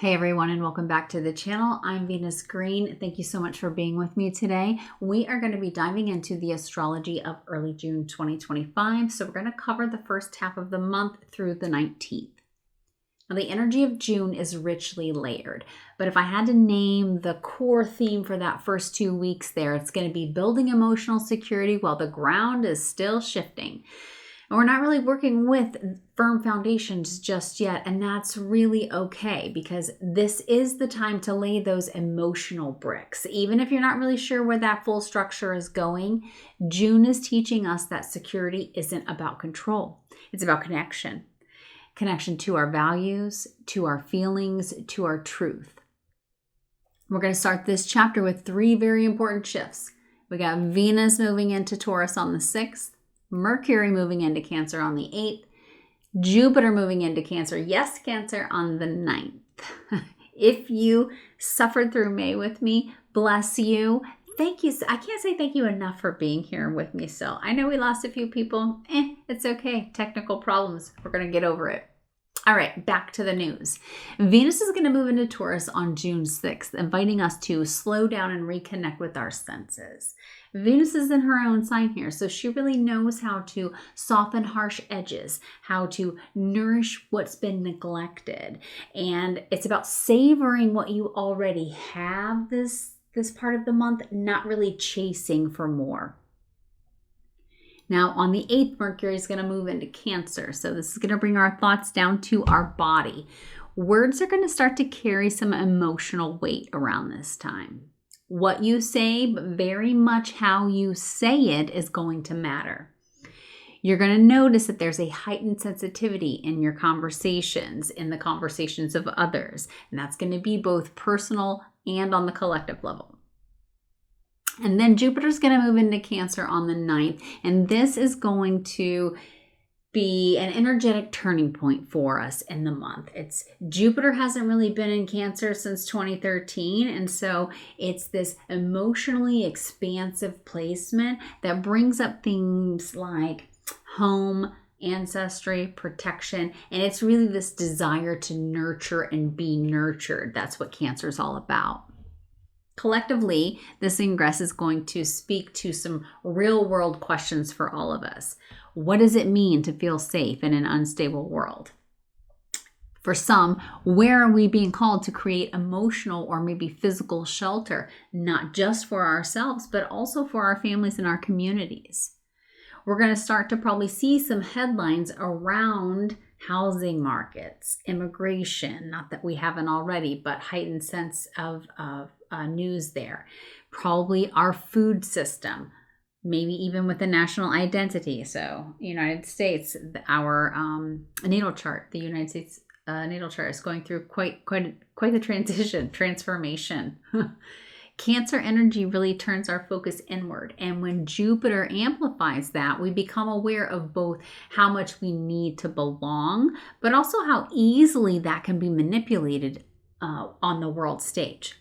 Hey everyone, and welcome back to the channel. I'm Venus Green. Thank you so much for being with me today. We are going to be diving into the astrology of early June 2025. So we're going to cover the first half of the month through the 19th. Now the energy of June is richly layered, but if I had to name the core theme for that first 2 weeks there, it's going to be building emotional security while the ground is still shifting. And we're not really working with firm foundations just yet, and that's really okay because this is the time to lay those emotional bricks. Even if you're not really sure where that full structure is going, June is teaching us that security isn't about control. It's about connection. Connection to our values, to our feelings, to our truth. We're going to start this chapter with 3 very important shifts. We got Venus moving into Taurus on the 6th, Mercury moving into Cancer on the 8th, Jupiter moving into Cancer, yes, Cancer, on the 9th. If you suffered through May with me, bless you. Thank you. I can't say thank you enough for being here with me still. I know we lost a few people. It's okay. Technical problems. We're going to get over it. All right, back to the news. Venus is going to move into Taurus on June 6th, inviting us to slow down and reconnect with our senses. Venus is in her own sign here, so she really knows how to soften harsh edges, how to nourish what's been neglected. And it's about savoring what you already have this part of the month, not really chasing for more. Now, on the 8th, Mercury is going to move into Cancer. So this is going to bring our thoughts down to our body. Words are going to start to carry some emotional weight around this time. What you say, but very much how you say it is going to matter. You're going to notice that there's a heightened sensitivity in your conversations, in the conversations of others. And that's going to be both personal and on the collective level. And then Jupiter's going to move into Cancer on the 9th, and this is going to be an energetic turning point for us in the month. Jupiter hasn't really been in Cancer since 2013, and so it's this emotionally expansive placement that brings up things like home, ancestry, protection, and it's really this desire to nurture and be nurtured. That's what Cancer is all about. Collectively, this ingress is going to speak to some real world questions for all of us. What does it mean to feel safe in an unstable world? For some, where are we being called to create emotional or maybe physical shelter, not just for ourselves, but also for our families and our communities? We're going to start to probably see some headlines around housing markets, immigration, not that we haven't already, but heightened sense of news there. Probably our food system, maybe even with the national identity. So United States, our natal chart, the United States natal chart is going through quite the transformation. Cancer energy really turns our focus inward. And when Jupiter amplifies that, we become aware of both how much we need to belong, but also how easily that can be manipulated on the world stage.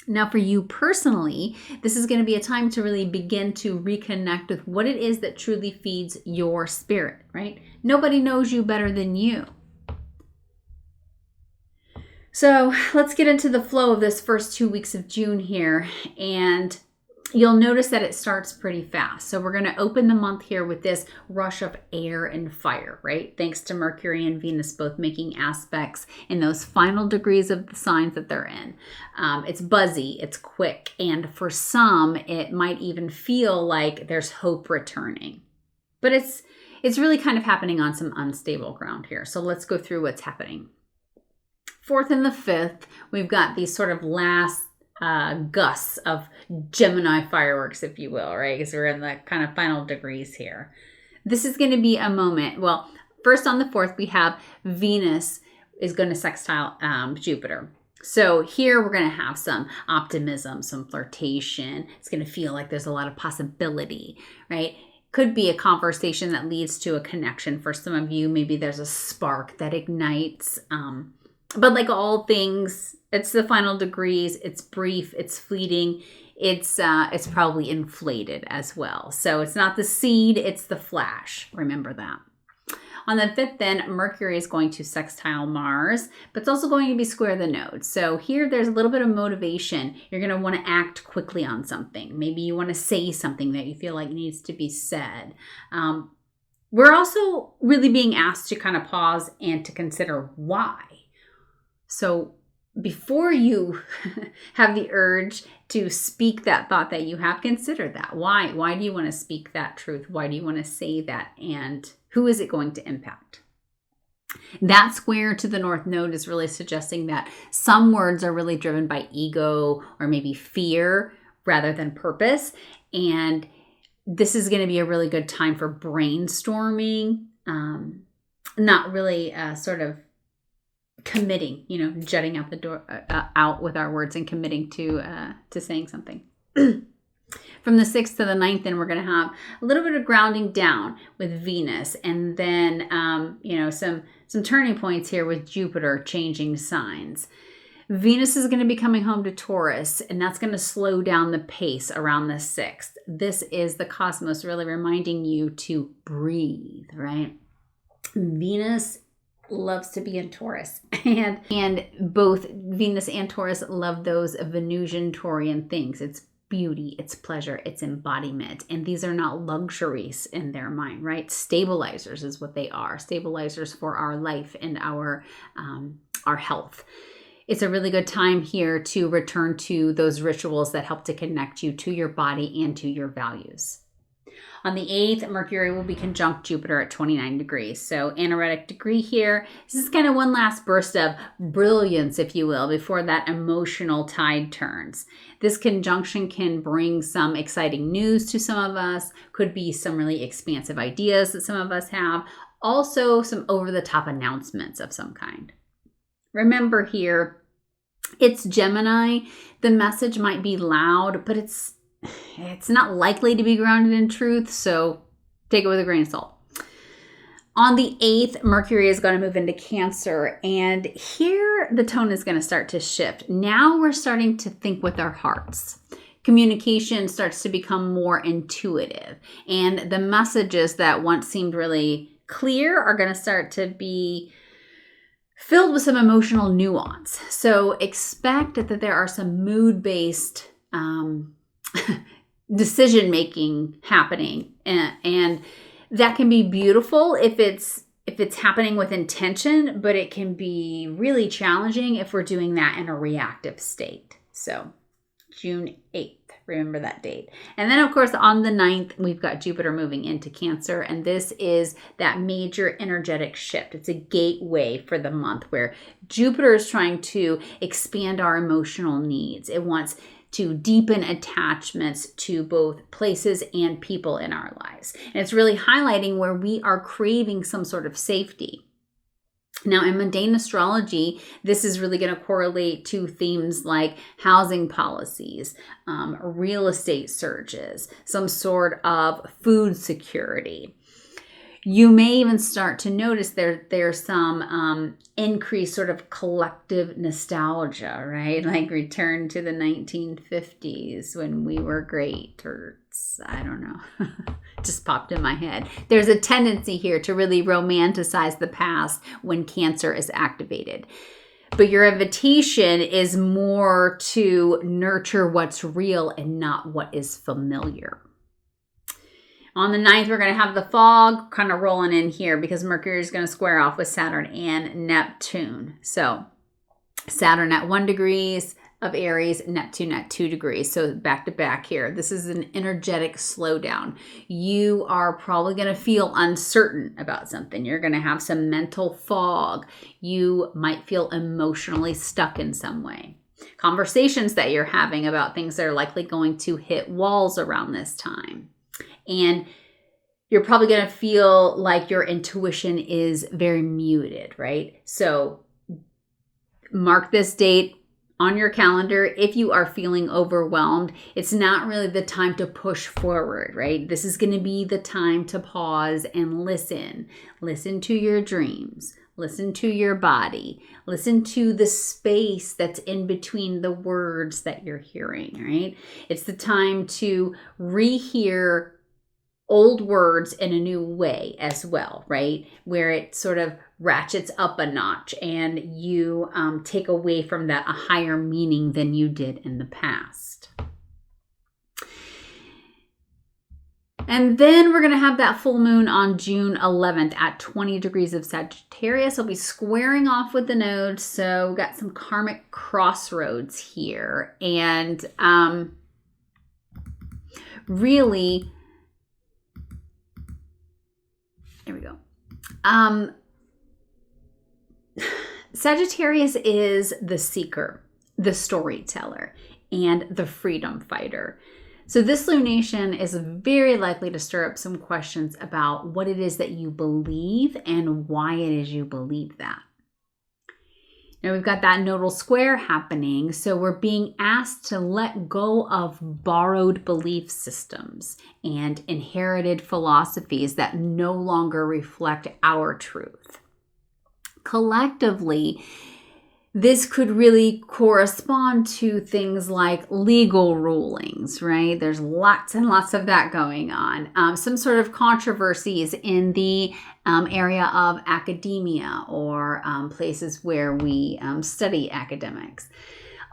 Now, for you personally, this is going to be a time to really begin to reconnect with what it is that truly feeds your spirit, right? Nobody knows you better than you. So let's get into the flow of this first 2 weeks of June here, and you'll notice that it starts pretty fast. So we're going to open the month here with this rush of air and fire, right? Thanks to Mercury and Venus both making aspects in those final degrees of the signs that they're in. It's buzzy, it's quick, and for some, it might even feel like there's hope returning. But it's really kind of happening on some unstable ground here. So let's go through what's happening. 4th and the 5th, we've got these sort of last gusts of Gemini fireworks, if you will, right? Because we're in the kind of final degrees here. This is going to be a moment. Well, first on the 4th, we have Venus is going to sextile Jupiter. So here we're going to have some optimism, some flirtation. It's going to feel like there's a lot of possibility, right? Could be a conversation that leads to a connection for some of you. Maybe there's a spark that ignites. But like all things, it's the final degrees. It's brief. It's fleeting. It's probably inflated as well. So it's not the seed. It's the flash. Remember that. On the 5th, then, Mercury is going to sextile Mars, but it's also going to be square the node. So here, there's a little bit of motivation. You're going to want to act quickly on something. Maybe you want to say something that you feel like needs to be said. We're also really being asked to kind of pause and to consider why. So before you have the urge to speak that thought that you have, consider that. Why? Why do you want to speak that truth? Why do you want to say that? And who is it going to impact? That square to the North Node is really suggesting that some words are really driven by ego or maybe fear rather than purpose. And this is going to be a really good time for brainstorming, not really sort of committing, jutting out the door, out with our words and committing to saying something. From the 6th to the 9th, then we're going to have a little bit of grounding down with Venus, and then some turning points here with Jupiter changing signs. Venus is going to be coming home to Taurus, and that's going to slow down the pace around the 6th. This is the cosmos really reminding you to breathe, right? Venus loves to be in Taurus, and both Venus and Taurus love those Venusian Taurian things. It's beauty, it's pleasure, it's embodiment, and these are not luxuries in their mind, right? Stabilizers is what they are. Stabilizers for our life and our health. It's a really good time here to return to those rituals that help to connect you to your body and to your values. On the 8th, Mercury will be conjunct Jupiter at 29 degrees. So anaretic degree here. This is kind of one last burst of brilliance, if you will, before that emotional tide turns. This conjunction can bring some exciting news to some of us. Could be some really expansive ideas that some of us have. Also, some over-the-top announcements of some kind. Remember here, it's Gemini. The message might be loud, but it's not likely to be grounded in truth, so take it with a grain of salt. On the 8th, Mercury is going to move into Cancer, and here the tone is going to start to shift. Now we're starting to think with our hearts. Communication starts to become more intuitive, and the messages that once seemed really clear are going to start to be filled with some emotional nuance. So expect that there are some mood-based decision-making happening, and that can be beautiful if it's happening with intention, but it can be really challenging if we're doing that in a reactive state. So June 8th, remember that date. And then, of course, on the 9th, we've got Jupiter moving into Cancer, and this is that major energetic shift. It's a gateway for the month where Jupiter is trying to expand our emotional needs. It wants to deepen attachments to both places and people in our lives. And it's really highlighting where we are craving some sort of safety. Now, in mundane astrology, this is really going to correlate to themes like housing policies, real estate surges, some sort of food security. You may even start to notice there's some increased sort of collective nostalgia, right? Like return to the 1950s when we were great, or I don't know, just popped in my head. There's a tendency here to really romanticize the past when Cancer is activated. But your invitation is more to nurture what's real and not what is familiar. On the 9th, we're going to have the fog kind of rolling in here because Mercury is going to square off with Saturn and Neptune. So Saturn at 1 degrees of Aries, Neptune at 2 degrees. So back to back here. This is an energetic slowdown. You are probably going to feel uncertain about something. You're going to have some mental fog. You might feel emotionally stuck in some way. Conversations that you're having about things that are likely going to hit walls around this time. And you're probably going to feel like your intuition is very muted, right? So mark this date on your calendar. If you are feeling overwhelmed, it's not really the time to push forward, right? This is going to be the time to pause and listen. Listen to your dreams. Listen to your body. Listen to the space that's in between the words that you're hearing, right? It's the time to rehear old words in a new way as well, right? Where it sort of ratchets up a notch and you take away from that a higher meaning than you did in the past. And then we're going to have that full moon on June 11th at 20 degrees of Sagittarius. It'll be squaring off with the nodes. So we've got some karmic crossroads here. And really, there we go. Sagittarius is the seeker, the storyteller, and the freedom fighter. So this lunation is very likely to stir up some questions about what it is that you believe and why it is you believe that. Now we've got that nodal square happening, so we're being asked to let go of borrowed belief systems and inherited philosophies that no longer reflect our truth. Collectively, this could really correspond to things like legal rulings, right? There's lots and lots of that going on. Some sort of controversies in the area of academia or places where we study academics.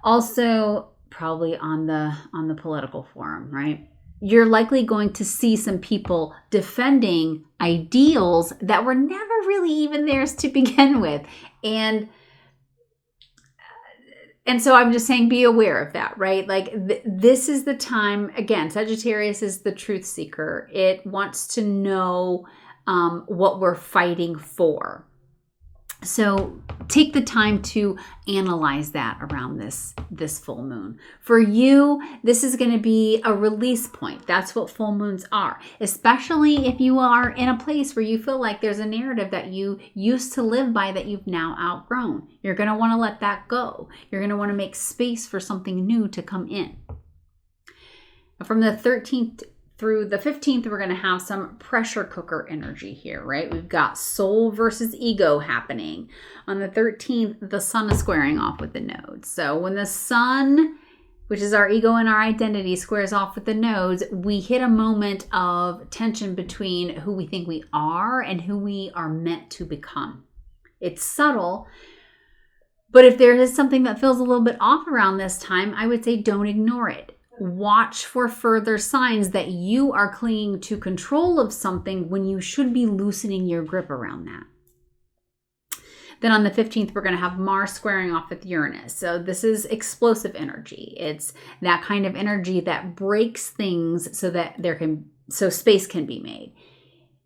Also, probably on the political forum, right? You're likely going to see some people defending ideals that were never really even theirs to begin with. And so I'm just saying, be aware of that, right? Like this is the time, again, Sagittarius is the truth seeker. It wants to know what we're fighting for. So take the time to analyze that around this full moon. For you, this is going to be a release point. That's what full moons are, especially if you are in a place where you feel like there's a narrative that you used to live by that you've now outgrown. You're going to want to let that go. You're going to want to make space for something new to come in. From the 13th through the 15th, we're going to have some pressure cooker energy here, right? We've got soul versus ego happening. On the 13th, the sun is squaring off with the nodes. So when the sun, which is our ego and our identity, squares off with the nodes, we hit a moment of tension between who we think we are and who we are meant to become. It's subtle, but if there is something that feels a little bit off around this time, I would say don't ignore it. Watch for further signs that you are clinging to control of something when you should be loosening your grip around that. Then on the 15th, we're going to have Mars squaring off with Uranus. So this is explosive energy. It's that kind of energy that breaks things so that space can be made.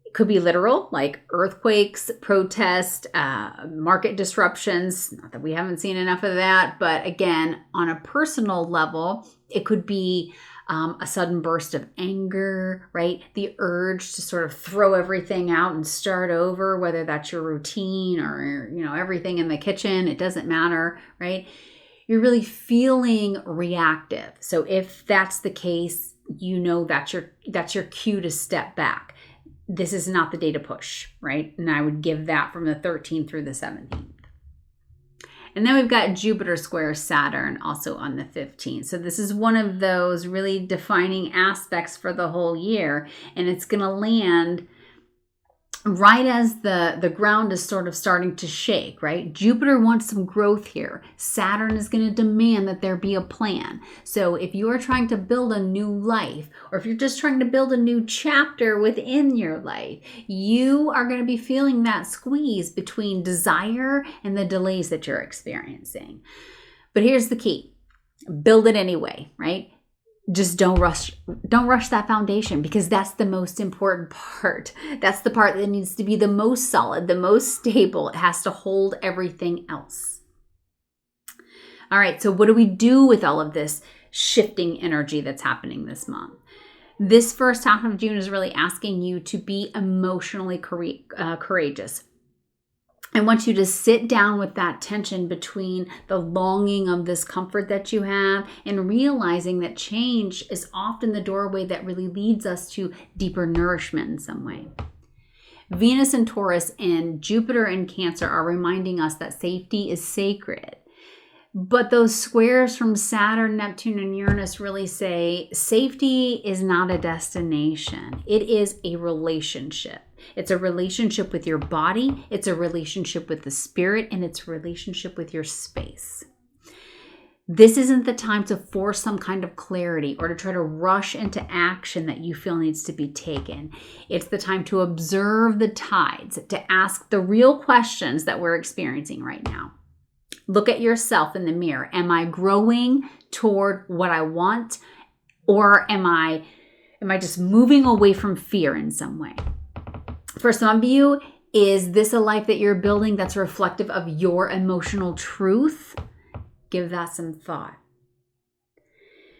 It could be literal, like earthquakes, protests, market disruptions. Not that we haven't seen enough of that, but again, on a personal level, it could be a sudden burst of anger, right? The urge to sort of throw everything out and start over, whether that's your routine or, everything in the kitchen, it doesn't matter, right? You're really feeling reactive. So if that's the case, that's your cue to step back. This is not the day to push, right? And I would give that from the 13th through the 17th. And then we've got Jupiter square Saturn also on the 15th. So this is one of those really defining aspects for the whole year. And it's going to land right as the ground is sort of starting to shake, right? Jupiter wants some growth here. Saturn is going to demand that there be a plan. So if you are trying to build a new life, or if you're just trying to build a new chapter within your life, you are going to be feeling that squeeze between desire and the delays that you're experiencing. But here's the key. Build it anyway, right? Just don't rush that foundation, because that's the most important part. That's the part that needs to be the most solid, the most stable. It has to hold everything else. All right, so what do we do with all of this shifting energy that's happening this month? This first half of June is really asking you to be emotionally courageous. I want you to sit down with that tension between the longing of this comfort that you have and realizing that change is often the doorway that really leads us to deeper nourishment in some way. Venus in Taurus and Jupiter in Cancer are reminding us that safety is sacred. But those squares from Saturn, Neptune, and Uranus really say safety is not a destination. It is a relationship. It's a relationship with your body. It's a relationship with the spirit, and it's a relationship with your space. This isn't the time to force some kind of clarity or to try to rush into action that you feel needs to be taken. It's the time to observe the tides, to ask the real questions that we're experiencing right now. Look at yourself in the mirror. Am I growing toward what I want, or am I just moving away from fear in some way? For some of you, is this a life that you're building that's reflective of your emotional truth? Give that some thought.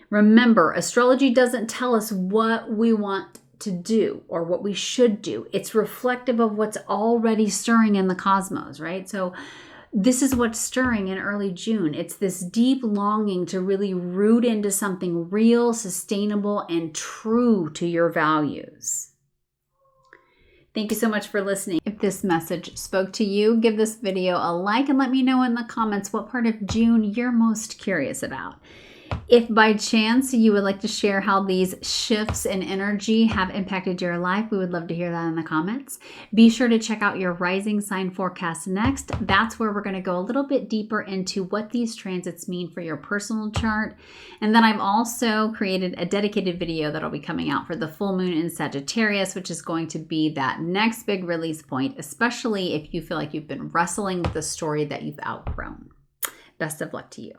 Remember, astrology doesn't tell us what we want to do or what we should do. It's reflective of what's already stirring in the cosmos, right? So this is what's stirring in early June. It's this deep longing to really root into something real, sustainable, and true to your values. Thank you so much for listening. If this message spoke to you, give this video a like and let me know in the comments what part of June you're most curious about. If by chance you would like to share how these shifts in energy have impacted your life, we would love to hear that in the comments. Be sure to check out your rising sign forecast next. That's where we're going to go a little bit deeper into what these transits mean for your personal chart. And then I've also created a dedicated video that'll be coming out for the full moon in Sagittarius, which is going to be that next big release point, especially if you feel like you've been wrestling with a story that you've outgrown. Best of luck to you.